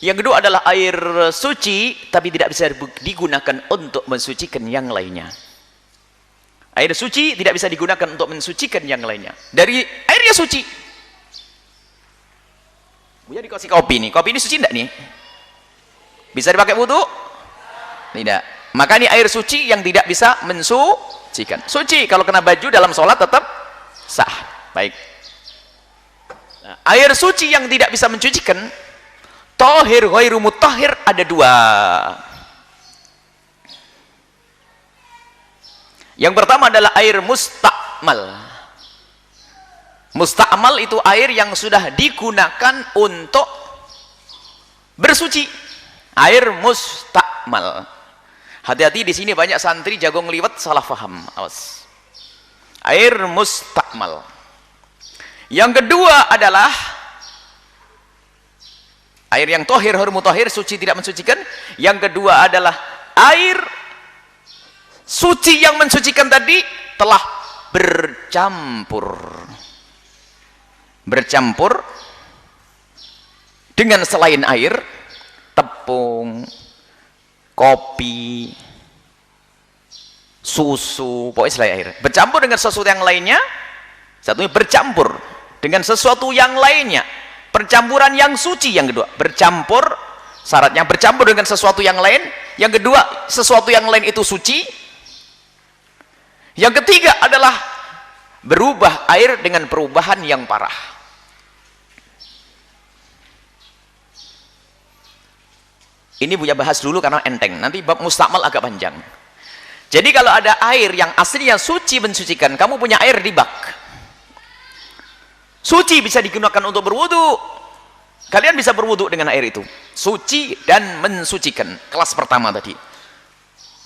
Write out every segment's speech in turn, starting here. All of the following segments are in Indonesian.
Yang kedua adalah air suci tapi tidak bisa digunakan untuk mensucikan yang lainnya. Air suci tidak bisa digunakan untuk mensucikan yang lainnya. Dari airnya suci. Buya dikasih kopi nih. Kopi ini suci enggak nih? Bisa dipakai wudu? Tidak. Maka ini air suci yang tidak bisa mensucikan. Suci kalau kena baju dalam sholat tetap sah. Baik. Nah, air suci yang tidak bisa mensucikan, tahir ghairu mutahhir, ada dua. Yang pertama adalah air mustakmal. Mustakmal itu air yang sudah digunakan untuk bersuci. Air mustakmal. Hati-hati di sini banyak santri jago ngeliwat salah faham. Awas. Air mustakmal. Yang kedua adalah air yang tohir, mutahhir, suci tidak mensucikan. Yang kedua adalah air suci yang mensucikan tadi telah bercampur dengan selain air, tepung, kopi, susu, pokoknya selain air, bercampur dengan sesuatu yang lainnya. Satunya bercampur dengan sesuatu yang lainnya, percampuran yang suci. Yang kedua, bercampur, syaratnya bercampur dengan sesuatu yang lain. Yang kedua, sesuatu yang lain itu suci. Yang ketiga adalah berubah air dengan perubahan yang parah. Ini Buya bahas dulu karena enteng, nanti bab mustakmal agak panjang. Jadi kalau ada air yang aslinya suci mensucikan, kamu punya air di bak, suci bisa digunakan untuk berwudu, kalian bisa berwudu dengan air itu, suci dan mensucikan, kelas pertama tadi.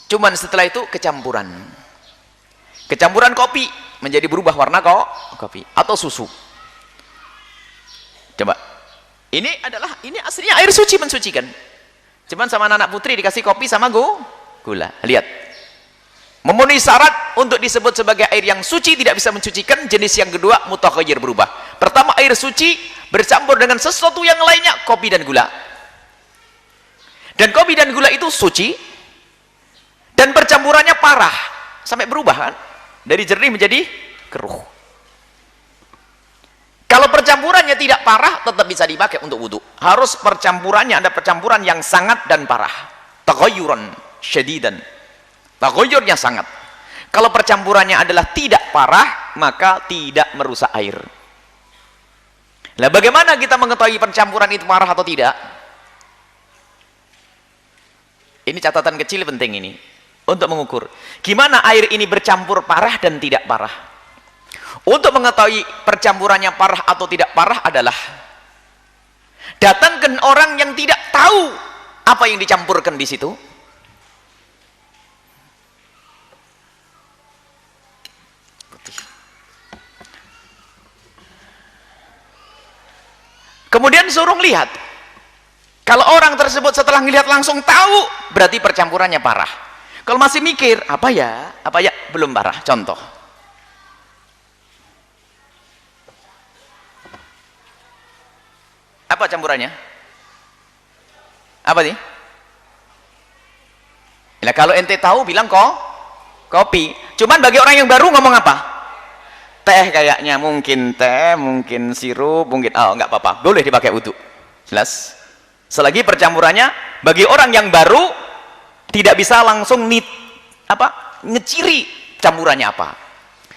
Cuman setelah itu kecampuran kopi menjadi berubah warna kopi atau susu. Coba, ini aslinya air suci mensucikan, cuman sama anak putri dikasih kopi sama gula. Lihat, memenuhi syarat untuk disebut sebagai air yang suci, tidak bisa mensucikan. Jenis yang kedua mutaghayyir, berubah. Pertama air suci bercampur dengan sesuatu yang lainnya, kopi dan gula. Dan kopi dan gula itu suci dan percampurannya parah sampai berubah kan? Dari jernih menjadi keruh. Kalau percampurannya tidak parah tetap bisa dipakai untuk wudhu. Harus percampurannya ada percampuran yang sangat dan parah. Taghayyuran syadidan. Taghayyurnya sangat. Kalau percampurannya adalah tidak parah, maka tidak merusak air. Nah, bagaimana kita mengetahui percampuran itu parah atau tidak? Ini catatan kecil penting ini untuk mengukur gimana air ini bercampur parah dan tidak parah. Untuk mengetahui percampurannya parah atau tidak parah adalah datangkan orang yang tidak tahu apa yang dicampurkan di situ. Kemudian suruh lihat. Kalau orang tersebut setelah melihat langsung tahu, berarti percampurannya parah. Kalau masih mikir, apa ya, belum parah. Contoh, apa campurannya? Apa nih? Nah, kalau ente tahu bilang kopi. Cuman bagi orang yang baru ngomong apa? Teh kayaknya, mungkin teh, mungkin sirup, mungkin nggak apa-apa, boleh dipakai wudhu. Jelas? Selagi percampurannya bagi orang yang baru tidak bisa langsung ngeciri campurannya apa.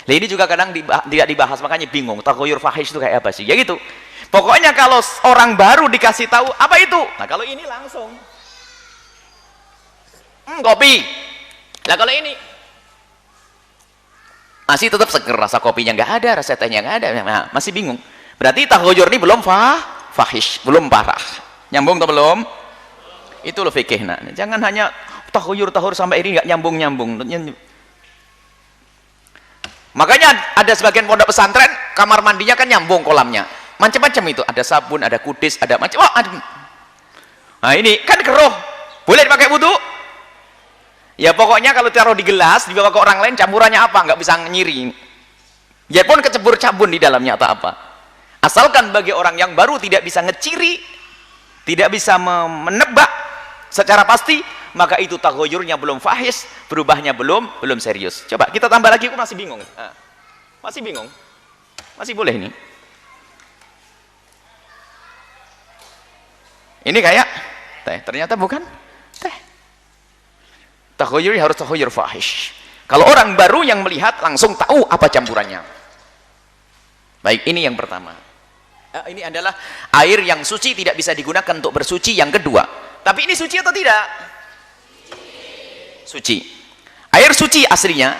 Nah, ini juga kadang tidak dibahas, makanya bingung. Taghayyur fahish itu kayak apa sih? Ya gitu. Pokoknya kalau orang baru dikasih tahu apa itu. Nah, kalau ini langsung kopi. Nah, kalau ini masih tetap seger, rasa kopinya nggak ada, rasa tehnya nggak ada, nah, masih bingung. Berarti taghayyur ini belum fahish, belum parah. Nyambung atau belum? Itu loh fikih. Nah, jangan hanya taghayyur sampai ini nggak nyambung. Makanya ada sebagian pondok pesantren kamar mandinya kan nyambung kolamnya, macam-macam itu, ada sabun, ada kudis, ada macam. Nah, ini kan keruh, boleh dipakai wudhu? Ya pokoknya kalau taruh di gelas dibawa ke orang lain, campurannya apa nggak bisa nyiri. Ya pun kecebur sabun di dalamnya atau apa. Asalkan bagi orang yang baru tidak bisa ngeciri tidak bisa menebak secara pasti, maka itu taghayyurnya belum fahish, berubahnya belum serius. Coba kita tambah lagi, aku masih bingung. Masih bingung? Masih boleh ini? Ini kayak teh, ternyata bukan teh. Taghayyur harus taghayyur fahish. Kalau orang baru yang melihat langsung tahu apa campurannya. Baik, ini yang pertama. Ini adalah air yang suci, tidak bisa digunakan untuk bersuci. Yang kedua, tapi ini suci atau tidak? Suci. Air suci aslinya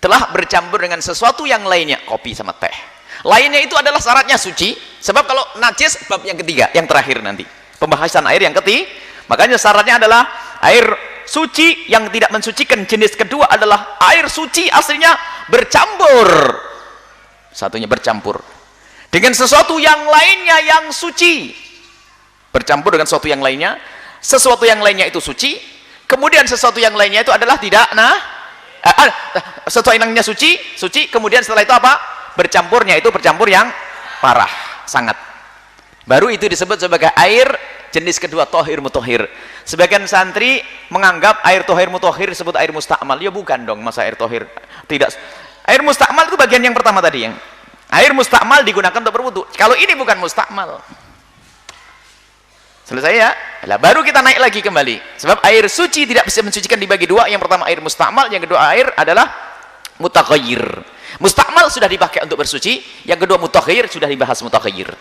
telah bercampur dengan sesuatu yang lainnya, kopi sama teh. Lainnya itu adalah syaratnya suci. Sebab kalau najis, bab yang ketiga, yang terakhir nanti. Pembahasan air yang ketiga. Makanya syaratnya adalah air suci yang tidak mensucikan. Jenis kedua adalah air suci aslinya bercampur. Satunya bercampur dengan sesuatu yang lainnya yang suci, bercampur dengan sesuatu yang lainnya, sesuatu yang lainnya itu suci, kemudian sesuatu yang lainnya itu adalah tidak, sesuatu yang lainnya suci, kemudian setelah itu apa? Bercampurnya itu bercampur yang parah, sangat. Baru itu disebut sebagai air jenis kedua, tohir mutohir. Sebagian santri menganggap air tohir mutohir disebut air mustakmal. Ya bukan dong, masa air tohir tidak. Air mustakmal itu bagian yang pertama tadi, yang air mustakmal digunakan untuk berwudu. Kalau ini bukan mustakmal. Selesai ya? Nah, baru kita naik lagi kembali. Sebab air suci tidak bisa mensucikan dibagi dua. Yang pertama air mustakmal, yang kedua air adalah mutaghayyir. Mustakmal sudah dipakai untuk bersuci, yang kedua mutaghayyir sudah dibahas mutaghayyir.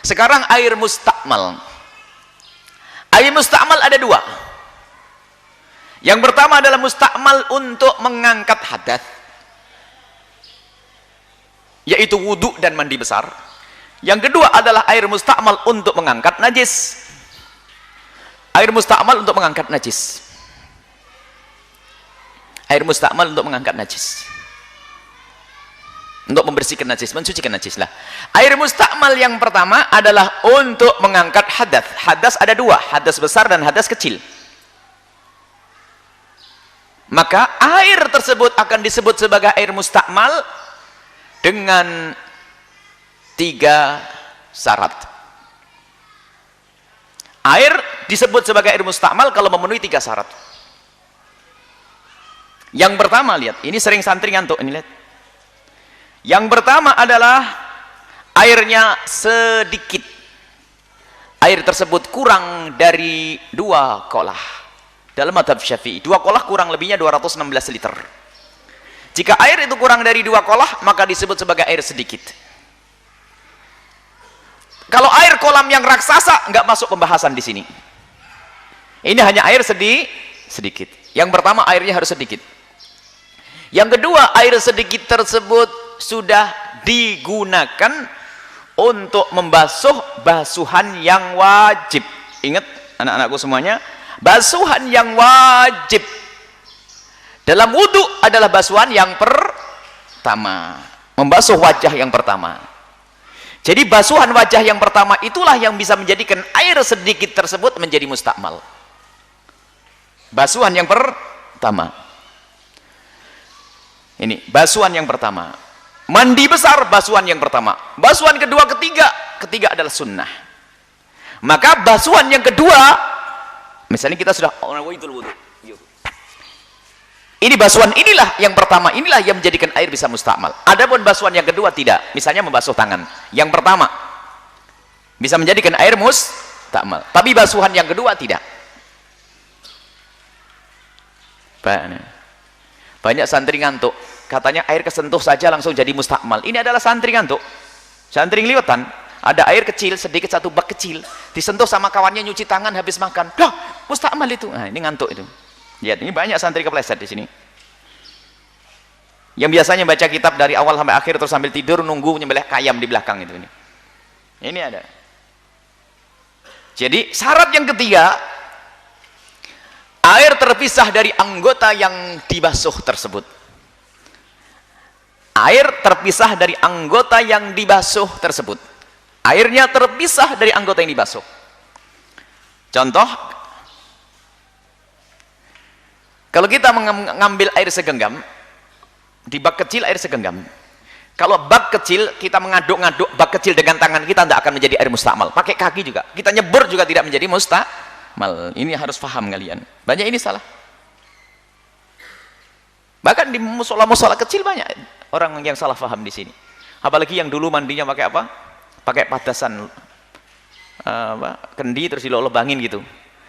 Sekarang air mustakmal. Air mustakmal ada dua. Yang pertama adalah mustakmal untuk mengangkat hadas, yaitu wudhu dan mandi besar. Yang kedua adalah air mustakmal untuk mengangkat najis. Air mustakmal untuk mengangkat najis. Air mustakmal untuk mengangkat najis, untuk membersihkan najis, mensucikan najis lah. Air mustakmal yang pertama adalah untuk mengangkat hadas. Hadas ada dua, hadas besar dan hadas kecil. Maka air tersebut akan disebut sebagai air mustakmal dengan 3 syarat. Air disebut sebagai air mustakmal kalau memenuhi 3 syarat. Yang pertama, lihat, ini sering santri ngantuk ini, lihat. Yang pertama adalah airnya sedikit. Air tersebut kurang dari 2 kolah. Dalam mazhab Syafi'i, 2 kolah kurang lebihnya 216 liter. Jika air itu kurang dari 2 kolah, maka disebut sebagai air sedikit. Kalau air kolam yang raksasa, nggak masuk pembahasan di sini. Ini hanya air sedikit. Yang pertama, airnya harus sedikit. Yang kedua, air sedikit tersebut sudah digunakan untuk membasuh basuhan yang wajib. Ingat anak-anakku semuanya, basuhan yang wajib dalam wudhu adalah basuhan yang pertama, membasuh wajah yang pertama. Jadi basuhan wajah yang pertama itulah yang bisa menjadikan air sedikit tersebut menjadi mustakmal. Basuhan yang pertama. Ini basuhan yang pertama. Mandi besar, basuhan yang pertama. Basuhan kedua, ketiga adalah sunnah. Maka basuhan yang kedua, misalnya kita sudah ini basuhan inilah yang pertama, inilah yang menjadikan air bisa mustakmal. Adapun basuhan yang kedua tidak. Misalnya membasuh tangan. Yang pertama bisa menjadikan air mustakmal, tapi basuhan yang kedua tidak. Banyak santri ngantuk, katanya air kesentuh saja langsung jadi mustakmal. Ini adalah santri ngantuk, santri ngeliwatan. Ada air kecil sedikit, 1 bak kecil, disentuh sama kawannya nyuci tangan habis makan, dah mustakmal itu. Nah, ini ngantuk itu. Lihat, ini banyak santri kepleset di sini. Yang biasanya baca kitab dari awal sampai akhir terus sambil tidur nunggu nyembelih kayam di belakang itu. Ini ada. Jadi syarat yang ketiga, air terpisah dari anggota yang dibasuh tersebut. Air terpisah dari anggota yang dibasuh tersebut. Airnya terpisah dari anggota yang dibasuh. Contoh, kalau kita mengambil air segenggam, di bak kecil air segenggam, Kalau bak kecil, kita mengaduk-ngaduk bak kecil dengan tangan kita, tidak akan menjadi air mustakmal. Pakai kaki juga. Kita nyebur juga tidak menjadi mustakmal. Ini harus paham kalian. Banyak ini salah. Bahkan di musola-musola kecil banyak orang yang salah paham di sini. Apalagi yang dulu mandinya pakai apa? Pakai padasan kendi terus dilobangin gitu.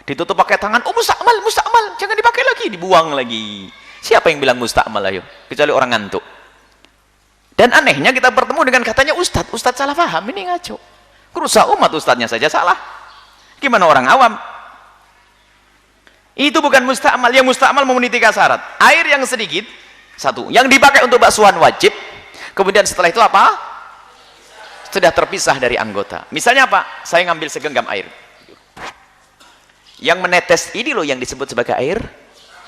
Ditutup pakai tangan. Oh, mustakmal, mustakmal. Jangan dipakai lagi, dibuang lagi. Siapa yang bilang mustakmal, ayo? Kecuali orang ngantuk. Dan anehnya kita bertemu dengan katanya ustadz. Ustadz salah paham, ini ngaco. Kerusak umat, ustadznya saja salah. Gimana orang awam? Itu bukan mustakmal. Yang mustakmal memenuhi 3 syarat. Air yang sedikit, 1. Yang dipakai untuk baksuhan wajib. Kemudian setelah itu apa? Sudah terpisah dari anggota. Misalnya apa? Saya ngambil segenggam air. Yang menetes ini loh yang disebut sebagai air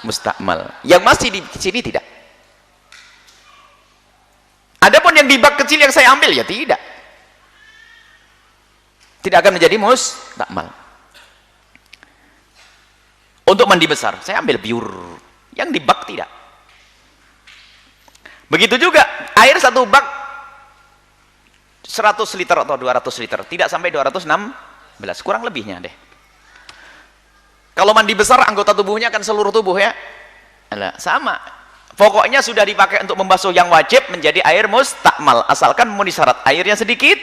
mustakmal. Yang masih di sini tidak. Adapun yang di bak kecil yang saya ambil, ya tidak. Tidak akan menjadi mustakmal. Untuk mandi besar, saya ambil biur. Yang di bak tidak. Begitu juga, air 1 bak 100 liter atau 200 liter. Tidak sampai 216, kurang lebihnya deh. Kalau mandi besar, anggota tubuhnya kan seluruh tubuh ya. Alah, sama. Pokoknya sudah dipakai untuk membasuh yang wajib menjadi air mustakmal. Asalkan memenuhi syarat. Airnya sedikit,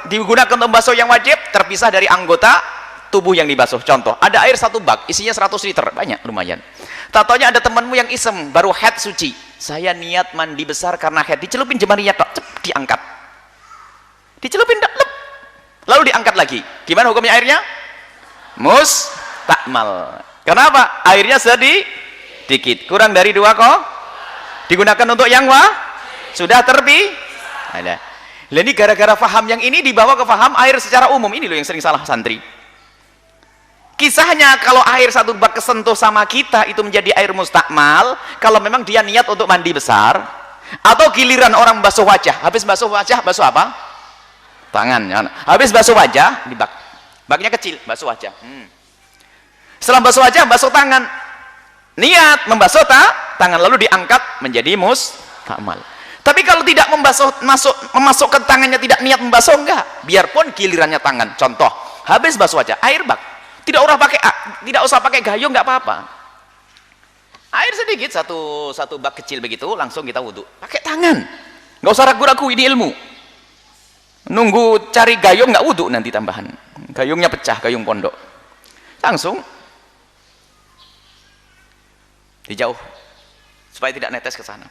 digunakan untuk membasuh yang wajib, terpisah dari anggota tubuh yang dibasuh. Contoh, ada air 1 bak, isinya 100 liter. Banyak, lumayan. Tatonya ada temanmu yang iseng, baru haid suci. Saya niat mandi besar karena haid. Dicelupin jemarinya, diangkat. Dicelupin, lalu diangkat lagi. Gimana hukumnya airnya? Mustakmal. Kenapa? Airnya sedikit, kurang dari 2 kok. Digunakan untuk yang sudah ada. Lah ini gara-gara faham yang ini dibawa ke faham air secara umum. Ini loh yang sering salah santri. Kisahnya kalau air 1 bak kesentuh sama kita itu menjadi air mustakmal kalau memang dia niat untuk mandi besar, atau giliran orang basuh wajah. Habis basuh wajah, basuh apa? Tangan. Habis basuh wajah di bak. Baknya kecil, basuh wajah. Setelah basuh wajah, basuh tangan. Niat membasuh tangan lalu diangkat menjadi mustakmal. Tapi kalau tidak memasukkan tangannya, tidak niat membasuh, enggak. Biarpun gilirannya tangan. Contoh, habis basuh wajah, air bak. Tidak usah pakai gayung, enggak apa-apa. Air sedikit, satu bak kecil begitu, langsung kita wudhu. Pakai tangan. Enggak usah ragu-ragu, ini ilmu. Nunggu cari gayung enggak wudhu nanti tambahan. Gayungnya pecah, gayung pondok. Langsung dijauh supaya tidak netes ke sana.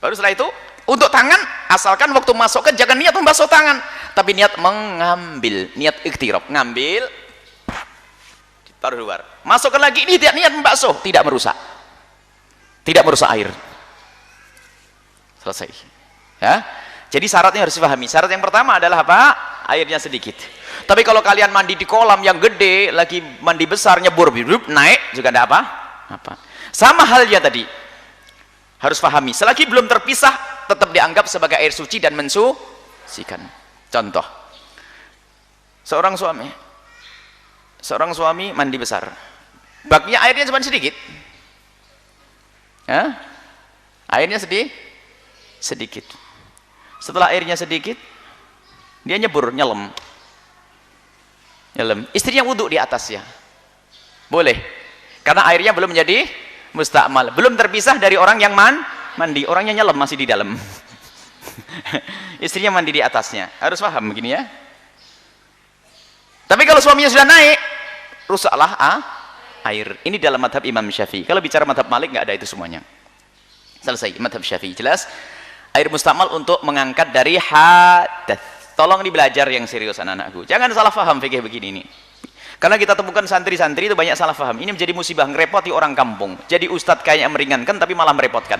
Baru setelah itu untuk tangan, asalkan waktu masuk jangan niat membasuh tangan, tapi niat mengambil, niat ikhtirab, ngambil taruh luar, masukkan lagi. Ini tidak niat membasuh, tidak merusak air. Selesai ya. Jadi syaratnya harus dipahami. Syarat yang pertama adalah apa? Airnya sedikit. Tapi kalau kalian mandi di kolam yang gede, lagi mandi besar, nyebur, naik, juga ada apa? Sama halnya tadi. Harus pahami. Selagi belum terpisah, tetap dianggap sebagai air suci dan mensucikan. Contoh. Seorang suami mandi besar. Baknya airnya cuma sedikit. Ya? Airnya sedikit. Setelah airnya sedikit, dia nyelam. Istrinya wudhu di atasnya, boleh, karena airnya belum menjadi mustakmal, belum terpisah dari orang yang mandi. Orangnya nyelam masih di dalam. Istrinya mandi di atasnya, harus paham begini ya. Tapi kalau suaminya sudah naik, rusaklah air. Ini dalam madhab Imam Syafi'i. Kalau bicara madhab Malik nggak ada itu semuanya. Selesai. Madhab Syafi'i jelas. Air mustakmal untuk mengangkat dari hadas. Tolong dibelajar yang serius anak-anakku. Jangan salah paham fikih begini ini. Karena kita temukan santri-santri itu banyak salah paham. Ini menjadi musibah, ngerepoti orang kampung. Jadi ustadz kayaknya meringankan tapi malah merepotkan.